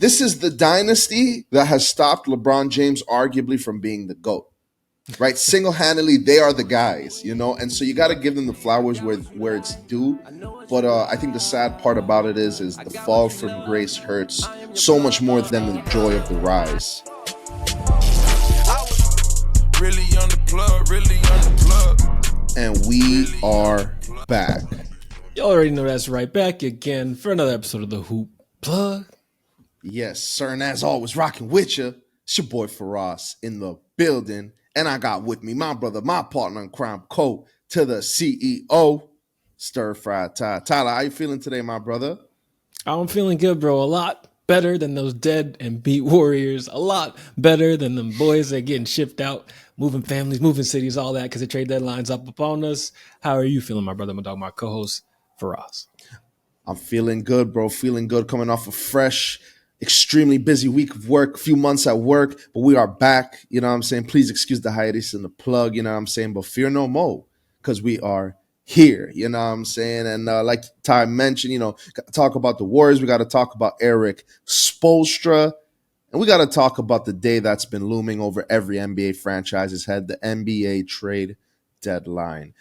This is the dynasty that has stopped LeBron James arguably from being the GOAT. Right, single-handedly, they are the guys, and so you got to give them the flowers where it's due. But I think the sad part about it is the fall from grace hurts so much more than the joy of the rise. And we are back. You already know that's right. Back again for another episode of the Hoop Plug. Yes, sir. And as always, rocking with you, it's your boy Faraz in the building. And I got with me my brother, my partner in crime, Co, to the CEO, Stir Fry Ty. Tyler, how you feeling today, my brother? I'm feeling good, bro. A lot better than those dead and beat Warriors. A lot better than them boys that are getting shipped out, moving families, moving cities, all that, because the trade deadline's up upon us. How are you feeling, my brother, my dog, my co-host, Faraz? I'm feeling good, bro. Feeling good, coming off a fresh, extremely busy week of work, a few months at work, but we are back. You know what I'm saying? Please excuse the hiatus in the plug, you know what I'm saying? But fear no more, because we are here, you know what I'm saying? And like Ty mentioned, talk about the Warriors. We got to talk about Eric Spoelstra. And we got to talk about the day that's been looming over every NBA franchise's head, the NBA trade deadline.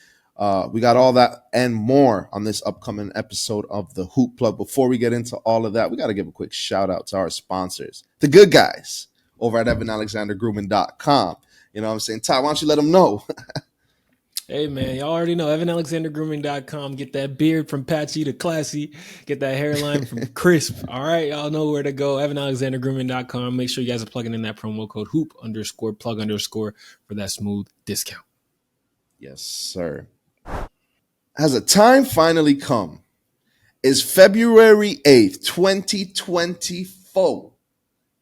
We got all that and more on this upcoming episode of the Hoop Plug. Before we get into all of that, we got to give a quick shout out to our sponsors, the good guys over at EvanAlexanderGrooming.com. You know what I'm saying? Ty, why don't you let them know? Hey, man, y'all already know EvanAlexanderGrooming.com. Get that beard from patchy to classy. Get that hairline from crisp. All right, y'all know where to go. EvanAlexanderGrooming.com. Make sure you guys are plugging in that promo code HOOP_plug_ for that smooth discount. Yes, sir. Has a time finally come? Is February 8th, 2024,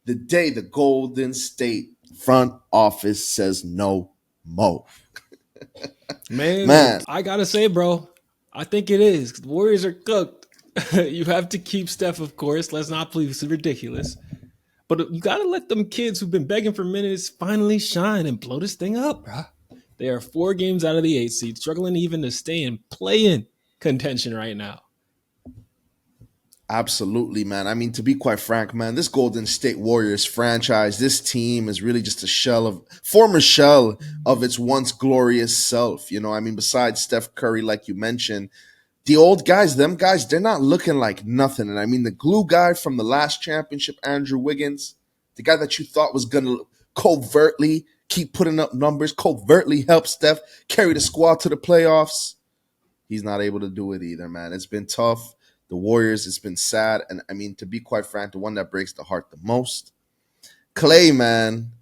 the day the Golden State front office says no more? Man, I gotta say, bro, I think it is. The Warriors are cooked. You have to keep Steph, of course. Let's not believe it's ridiculous. But you gotta let them kids who've been begging for minutes finally shine and blow this thing up, bro. They are 4 games out of the 8th seed, struggling even to stay in play-in contention right now. Absolutely, man. I mean, to be quite frank, man, this Golden State Warriors franchise, this team is really just a former shell of its once glorious self. I mean, besides Steph Curry, like you mentioned, the old guys, them guys, they're not looking like nothing. And I mean, the glue guy from the last championship, Andrew Wiggins, the guy that you thought was going to covertly keep putting up numbers, covertly help Steph carry the squad to the playoffs, he's not able to do it either, man. It's been tough. The Warriors, it's been sad. And I mean, to be quite frank, the one that breaks the heart the most, Klay, man.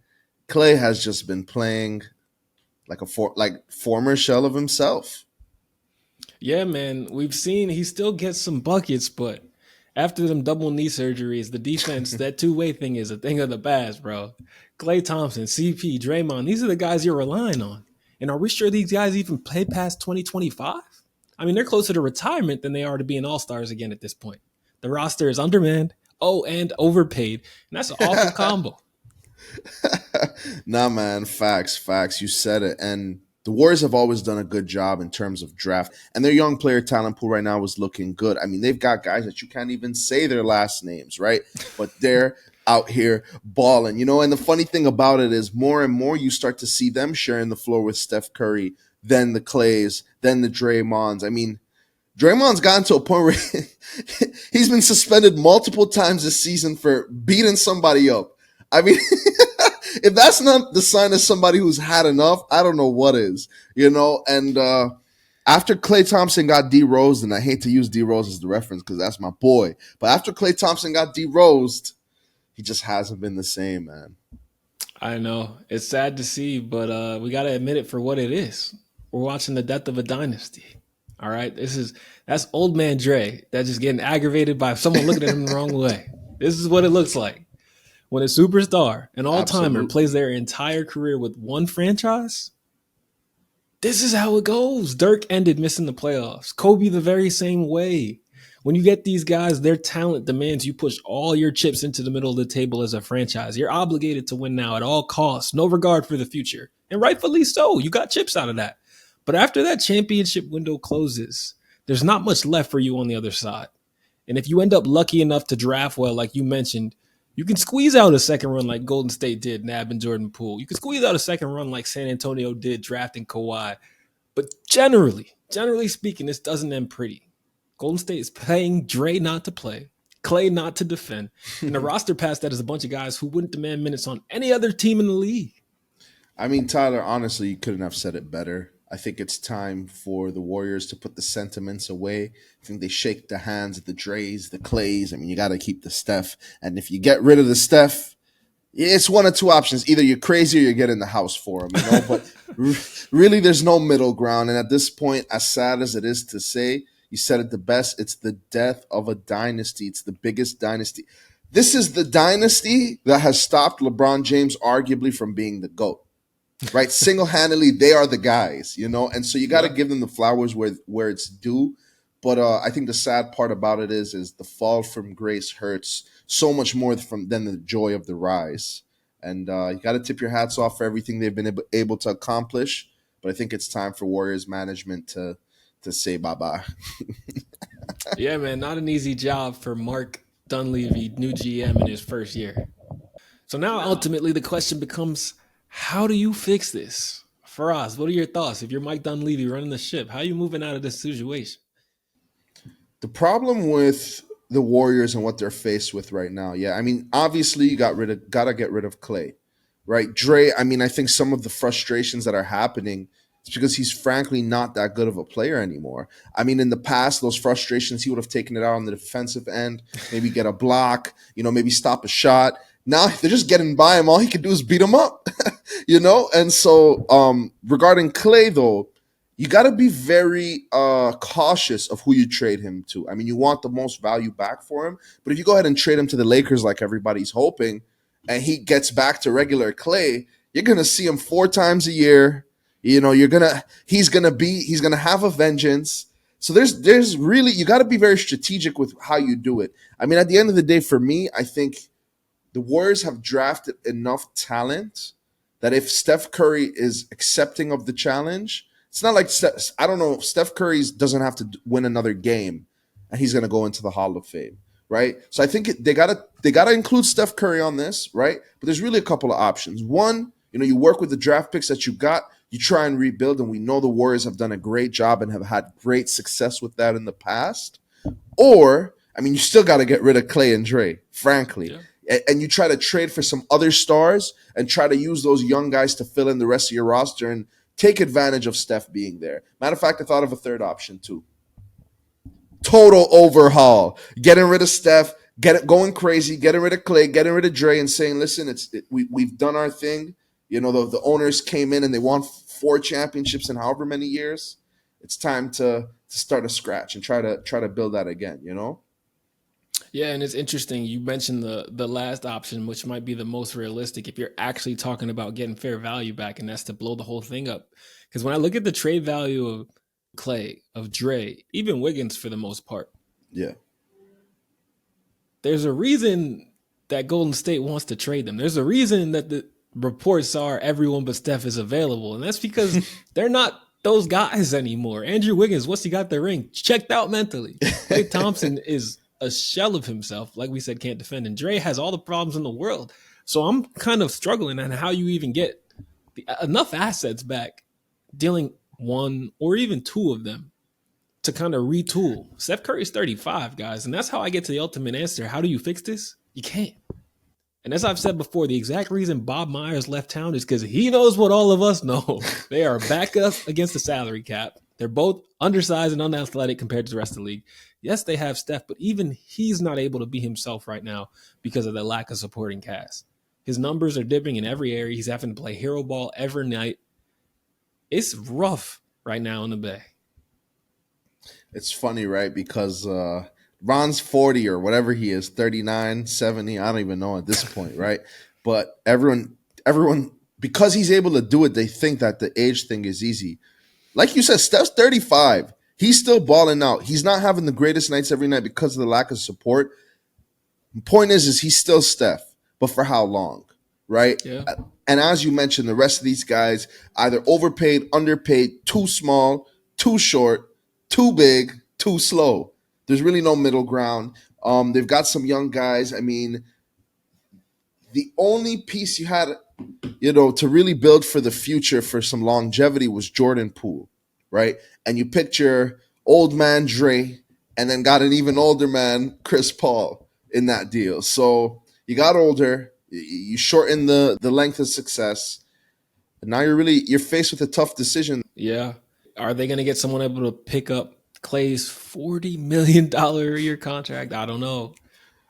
Klay has just been playing like former shell of himself. Yeah, man. We've seen he still gets some buckets, but after them double knee surgeries, the defense, that two-way thing is a thing of the past, bro. Klay Thompson, CP, Draymond, these are the guys you're relying on. And are we sure these guys even play past 2025? I mean, they're closer to retirement than they are to being all-stars again at this point. The roster is undermanned, and overpaid, and that's an awful combo. Nah, man, facts. You said it. And the Warriors have always done a good job in terms of draft, and their young player talent pool right now is looking good. I mean, they've got guys that you can't even say their last names, right? But they're out here balling, and the funny thing about it is more and more you start to see them sharing the floor with Steph Curry, then the Clays, then the Draymonds. I mean, Draymond's gotten to a point where he's been suspended multiple times this season for beating somebody up. I mean, if that's not the sign of somebody who's had enough, I don't know what is, And after Klay Thompson got D-Rosed, and I hate to use D-Rose as the reference because that's my boy, but after Klay Thompson got D-Rosed, he just hasn't been the same, man. I know. It's sad to see, but we got to admit it for what it is. We're watching the death of a dynasty. All right? That's old man Dre that's just getting aggravated by someone looking at him the wrong way. This is what it looks like. When a superstar, an all-timer, plays their entire career with one franchise, this is how it goes. Dirk ended missing the playoffs. Kobe the very same way. When you get these guys, their talent demands you push all your chips into the middle of the table as a franchise. You're obligated to win now at all costs, no regard for the future. And rightfully so. You got chips out of that. But after that championship window closes, there's not much left for you on the other side. And if you end up lucky enough to draft well, like you mentioned, You can squeeze out a second run like Golden State did, nabbing Jordan Poole. You can squeeze out a second run like San Antonio did, drafting Kawhi. But generally speaking, this doesn't end pretty. Golden State is paying Dre not to play, Clay not to defend, and a roster pass that is a bunch of guys who wouldn't demand minutes on any other team in the league. I mean, Tyler, honestly, you couldn't have said it better. I think it's time for the Warriors to put the sentiments away. I think they shake the hands of the Dreys, the Clays. I mean, you got to keep the Steph. And if you get rid of the Steph, it's one of two options. Either you're crazy or you get in the house for him, you know? But really, there's no middle ground. And at this point, as sad as it is to say, you said it the best. It's the death of a dynasty. It's the biggest dynasty. This is the dynasty that has stopped LeBron James arguably from being the GOAT, right? Single-handedly, they are the guys, you know? And so you got to give them the flowers where it's due. But I think the sad part about it is the fall from grace hurts so much more than the joy of the rise. And you got to tip your hats off for everything they've been able to accomplish. But I think it's time for Warriors management to say bye-bye. Yeah, man, not an easy job for Mark Dunleavy, new GM in his first year. So now ultimately the question becomes, how do you fix this? Faraz, what are your thoughts? If you're Mike Dunleavy running the ship, how are you moving out of this situation? The problem with the Warriors and what they're faced with right now, yeah, I mean, obviously you gotta get rid of Clay, right? Dre, I mean, I think some of the frustrations that are happening is because he's frankly not that good of a player anymore. I mean, in the past, those frustrations he would have taken it out on the defensive end, maybe get a block, maybe stop a shot. Now they're just getting by him. All he can do is beat him up, And so, regarding Clay, though, you got to be very cautious of who you trade him to. I mean, you want the most value back for him, but if you go ahead and trade him to the Lakers like everybody's hoping, and he gets back to regular Clay, you're gonna see him 4 times a year. He's gonna have a vengeance. So there's really, you got to be very strategic with how you do it. I mean, at the end of the day, for me, I think the Warriors have drafted enough talent that if Steph Curry is accepting of the challenge, it's not like I don't know. Steph Curry doesn't have to win another game, and he's going to go into the Hall of Fame, right? So I think they gotta include Steph Curry on this, right? But there's really a couple of options. One, you work with the draft picks that you got, you try and rebuild, and we know the Warriors have done a great job and have had great success with that in the past. Or, I mean, you still got to get rid of Clay and Dre, frankly. Yeah. And you try to trade for some other stars and try to use those young guys to fill in the rest of your roster and take advantage of Steph being there. Matter of fact, I thought of a third option too. Total overhaul. Getting rid of Steph, going crazy, getting rid of Clay, getting rid of Dre, and saying, listen, we've done our thing. The owners came in and they won 4 championships in however many years. It's time to start a scratch and try to build that again, Yeah, and it's interesting. You mentioned the last option, which might be the most realistic if you're actually talking about getting fair value back, and that's to blow the whole thing up. Because when I look at the trade value of Clay, of Dre, even Wiggins for the most part, yeah, there's a reason that Golden State wants to trade them. There's a reason that the reports are everyone but Steph is available, and that's because they're not those guys anymore. Andrew Wiggins, once he got the ring, checked out mentally. Klay Thompson is a shell of himself, like we said, can't defend. And Dre has all the problems in the world. So I'm kind of struggling on how you even get enough assets back, dealing 1 or even 2 of them to kind of retool. Steph Curry's 35, guys. And that's how I get to the ultimate answer. How do you fix this? You can't. And as I've said before, the exact reason Bob Myers left town is because he knows what all of us know. They are back up against the salary cap. They're both undersized and unathletic compared to the rest of the league. Yes, they have Steph, but even he's not able to be himself right now because of the lack of supporting cast. His numbers are dipping in every area. He's having to play hero ball every night. It's rough right now in the Bay. It's funny, right? Because Ron's 40 or whatever he is, 39, 70, I don't even know at this point, right? But everyone, because he's able to do it, they think that the age thing is easy. Like you said, Steph's 35. He's still balling out. He's not having the greatest nights every night because of the lack of support. The point is he's still Steph, but for how long, right? Yeah. And as you mentioned, the rest of these guys either overpaid, underpaid, too small, too short, too big, too slow. There's really no middle ground. They've got some young guys. I mean, The only piece you had, to really build for the future for some longevity was Jordan Poole, right? And you picture old man Dre, and then got an even older man, Chris Paul, in that deal. So you got older, you shorten the length of success, and now you're faced with a tough decision. Yeah. Are they going to get someone able to pick up Clay's $40 million a year contract? I don't know.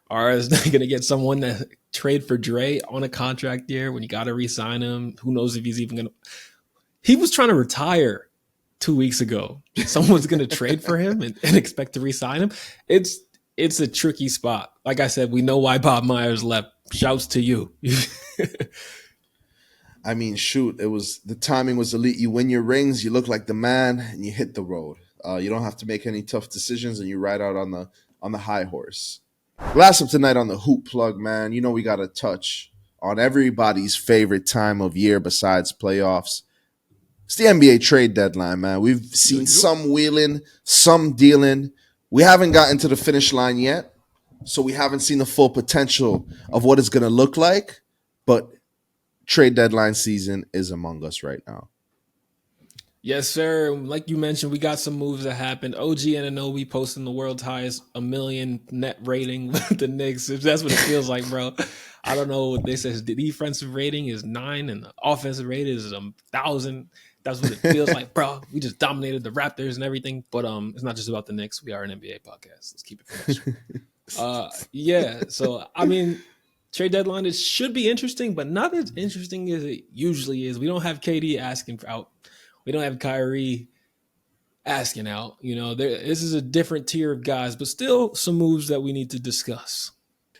Or is they going to get someone that trade for Dre on a contract year when you got to re-sign him? Who knows if he's even going to? He was trying to retire 2 weeks ago. Someone's going to trade for him and expect to re-sign him. It's a tricky spot. Like I said, we know why Bob Myers left. Shouts to you. I mean, shoot, the timing was elite. You win your rings, you look like the man, and you hit the road. You don't have to make any tough decisions, and you ride out on the high horse. Last up tonight on the Hoop Plug, man. We got to touch on everybody's favorite time of year besides playoffs. It's the NBA trade deadline, man. We've seen some wheeling, some dealing. We haven't gotten to the finish line yet, so we haven't seen the full potential of what it's going to look like. But trade deadline season is among us right now. Yes, sir. Like you mentioned, we got some moves that happened. OG Anunoby posting the world's highest 1 million net rating with the Knicks. If that's what it feels like, bro. I don't know. They said the defensive rating is 9 and the offensive rating is 1,000. That's what it feels like, bro. We just dominated the Raptors and everything. But it's not just about the Knicks. We are an NBA podcast. Let's keep it professional. Yeah. So I mean, trade deadline, it should be interesting, but not as interesting as it usually is. We don't have KD asking for out. We don't have Kyrie asking out. This is a different tier of guys, but still some moves that we need to discuss.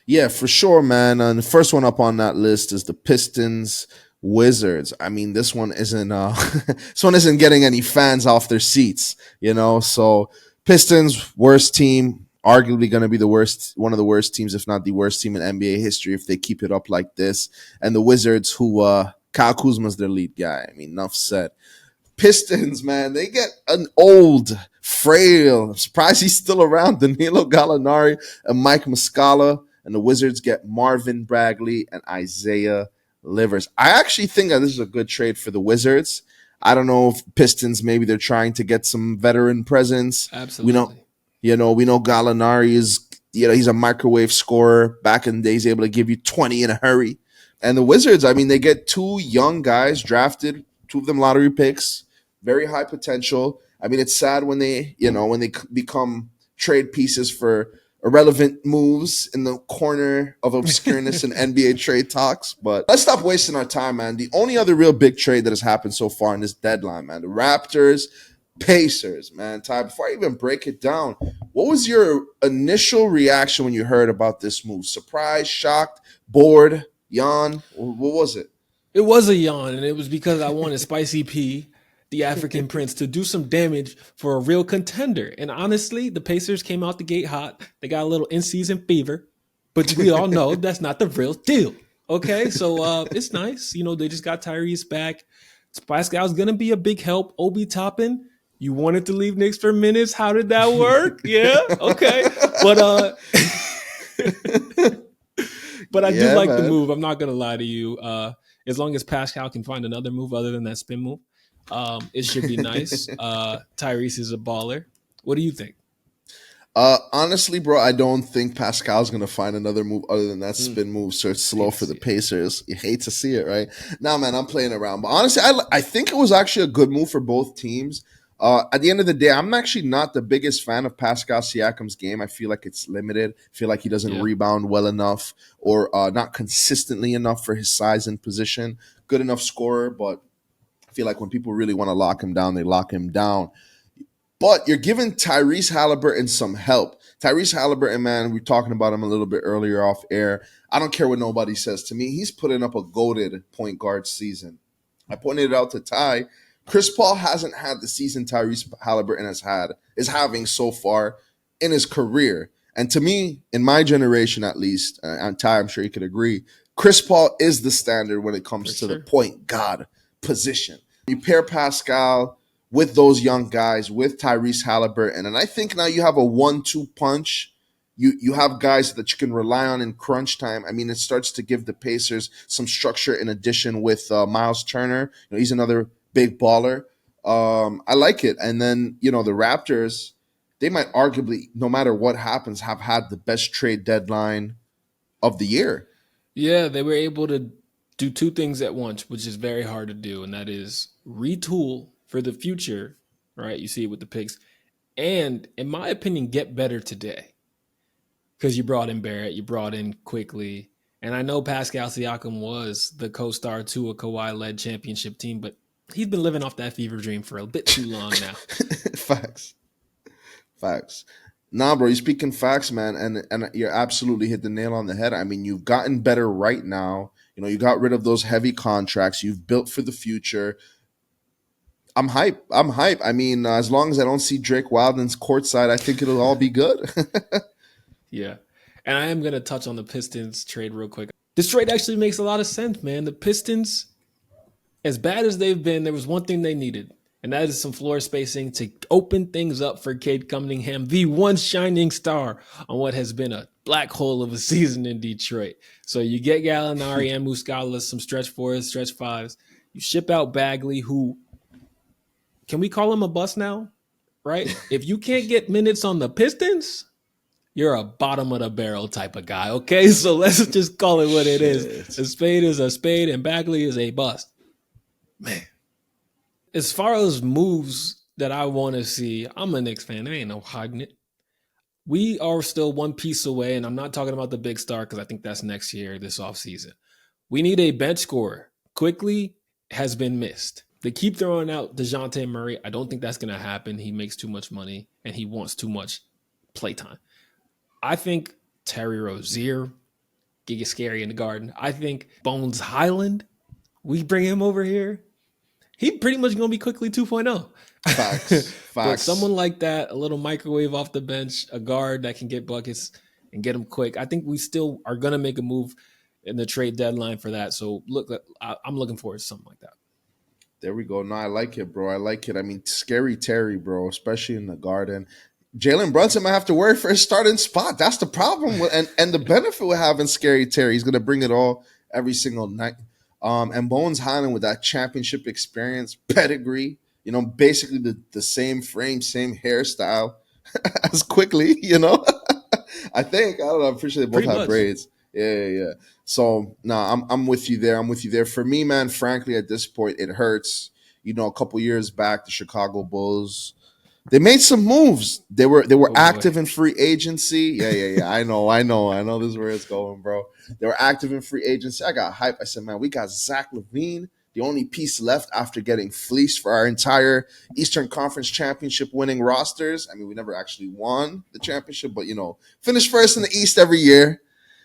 Yeah, for sure, man. And the first one up on that list is the Pistons Wizards. I mean, this one isn't this one isn't getting any fans off their seats, So Pistons, worst team, arguably going to be one of the worst teams, if not the worst team in NBA history if they keep it up like this. And the Wizards, who Kyle Kuzma's their lead guy. I mean, enough said. Pistons, man, they get an old, frail, I'm surprised he's still around, Danilo Gallinari and Mike Muscala. And the Wizards get Marvin Bagley and Isaiah Livers. I actually think that this is a good trade for the Wizards. I don't know if Pistons, maybe they're trying to get some veteran presence. Absolutely. We know Gallinari is, he's a microwave scorer. Back in the days, able to give you 20 in a hurry. And the Wizards, I mean, they get 2 young guys drafted, 2 of them lottery picks. Very high potential. I mean, it's sad when they become trade pieces for irrelevant moves in the corner of obscureness in NBA trade talks. But let's stop wasting our time, man. The only other real big trade that has happened so far in this deadline, man, the Raptors, Pacers, man. Ty, before I even break it down, what was your initial reaction when you heard about this move? Surprised, shocked, bored, yawn? What was it? It was a yawn, and it was because I wanted Spicy P, the African Prince, to do some damage for a real contender. And honestly, the Pacers came out the gate hot. They got a little in-season fever, but we all know that's not the real deal. Okay, so it's nice. They just got Tyrese back. Pascal's going to be a big help. Obi Toppin, you wanted to leave Knicks for minutes. How did that work? Yeah, okay. But I do like the move. I'm not going to lie to you. As long as Pascal can find another move other than that spin move, it should be nice. Tyrese is a baller. What do you think? Honestly, bro, I don't think Pascal's going to find another move other than that spin move. So it's slow for the Pacers. You hate to see it, right? Nah, man, I'm playing around. But honestly, I think it was actually a good move for both teams. At the end of the day, I'm actually not the biggest fan of Pascal Siakam's game. I feel like it's limited. I feel like he doesn't rebound well enough or not consistently enough for his size and position. Good enough scorer, but I feel like when people really want to lock him down, they lock him down. But you're giving Tyrese Halliburton some help. Tyrese Halliburton, man, we were talking about him a little bit earlier off air. I don't care what nobody says to me. He's putting up a goated point guard season. I pointed it out to Ty. Chris Paul hasn't had the season Tyrese Halliburton is having so far in his career. And to me, in my generation at least, and Ty, I'm sure you could agree, Chris Paul is the standard when it comes to the point guard position. You pair Pascal with those young guys, with Tyrese Halliburton, and I think now you have a 1-2 punch You have guys that you can rely on in crunch time. I mean, it starts to give the Pacers some structure in addition with Miles Turner. He's another big baller. I like it. And then, the Raptors, they might arguably, no matter what happens, have had the best trade deadline of the year. Yeah, they were able to do two things at once, which is very hard to do, and that is retool for the future, right? You see it with the picks, and in my opinion, get better today because you brought in Barrett, you brought in quickly, and I know Pascal Siakam was the co-star to a Kawhi-led championship team, but he's been living off that fever dream for a bit too long now. Facts. Facts. Nah, bro, you're speaking facts, man, and you absolutely hit the nail on the head. I mean, you've gotten better right now. You got rid of those heavy contracts. You've built for the future. I'm hype. I'm hype. I mean, as long as I don't see Drake Wildman's courtside, I think it'll all be good. Yeah. And I am going to touch on the Pistons trade real quick. This trade actually makes a lot of sense, man. The Pistons, as bad as they've been, there was one thing they needed, and that is some floor spacing to open things up for Cade Cunningham, the one shining star on what has been a black hole of a season in Detroit. So you get Gallinari and Muscala, some stretch fours, stretch fives. You ship out Bagley, who, can we call him a bust now? Right? If you can't get minutes on the Pistons, you're a bottom of the barrel type of guy, okay? So let's just call it what it is. A spade is a spade, and Bagley is a bust. Man. As far as moves that I want to see, I'm a Knicks fan. There ain't no hiding it. We are still one piece away, and I'm not talking about the big star because I think that's next year, this offseason. We need a bench scorer. Quickly has been missed. They keep throwing out DeJounte Murray. I don't think that's going to happen. He makes too much money, and he wants too much playtime. I think Terry Rozier, Giga Scary in the Garden. I think Bones Highland, we bring him over here. He pretty much going to be quickly 2.0. Facts. But someone like that, a little microwave off the bench, a guard that can get buckets and get them quick. I think we still are going to make a move in the trade deadline for that. So look, I'm looking forward to something like that. There we go. No, I like it, bro. I like it. I mean, scary Terry, bro, especially in the Garden. Jalen Brunson might have to worry for his starting spot. That's the problem. And the benefit with having scary Terry, he's going to bring it all every single night. And Bones Highland with that championship experience, pedigree, basically the same frame, same hairstyle as quickly, I think. I don't know. I'm pretty sure they both Pretty have much. braids. Yeah. So, I'm with you there. I'm with you there. For me, man, frankly, at this point, it hurts. A couple years back, the Chicago Bulls, they made some moves. They were active in free agency. Yeah. I know this is where it's going, bro. They were active in free agency. I got hype. I said, man, we got Zach LaVine, the only piece left after getting fleeced for our entire Eastern Conference championship winning rosters. I mean, we never actually won the championship, but finished first in the East every year.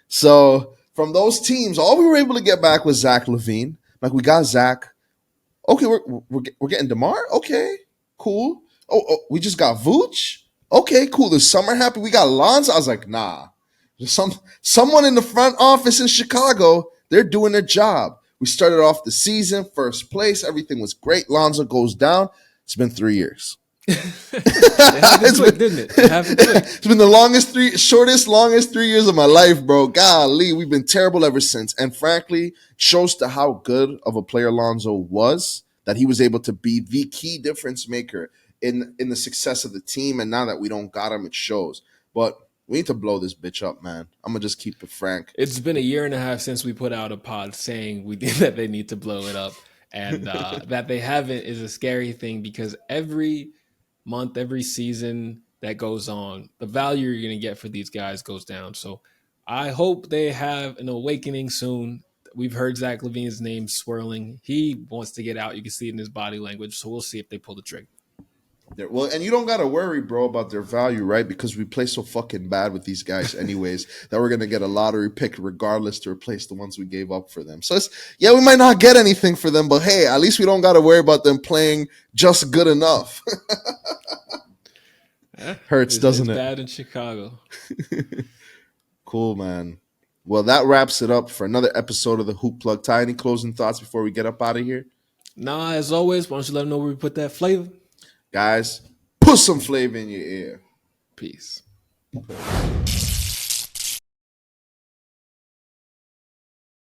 So from those teams, all we were able to get back was Zach LaVine. Like, we got Zach. Okay, we're getting DeMar. Okay, cool. Oh, we just got Vooch. Okay, cool. The summer happy. We got Lonzo. I was like, nah. Someone in the front office in Chicago, they're doing their job. We started off the season, first place. Everything was great. Lonzo goes down. It's been 3 years. It's quick, didn't it? It's been the longest 3 years of my life, bro. Golly, we've been terrible ever since. And frankly, shows to how good of a player Lonzo was that he was able to be the key difference maker in the success of the team. And now that we don't got him, it shows. But we need to blow this bitch up, man. I'm going to just keep it frank. It's been a year and a half since we put out a pod saying we think that they need to blow it up. And that they haven't is a scary thing because every month, every season that goes on, the value you're going to get for these guys goes down. So I hope they have an awakening soon. We've heard Zach LaVine's name swirling. He wants to get out. You can see it in his body language. So we'll see if they pull the trigger. Well, and you don't got to worry, bro, about their value, right? Because we play so fucking bad with these guys anyways that we're going to get a lottery pick regardless to replace the ones we gave up for them. So, we might not get anything for them, but hey, at least we don't got to worry about them playing just good enough. Hurts, doesn't it? Bad in Chicago. Cool, man. Well, that wraps it up for another episode of the Hoop Plug. Ty, any closing thoughts before we get up out of here? Nah, as always, why don't you let them know where we put that flavor? Guys, put some flavor in your ear. Peace.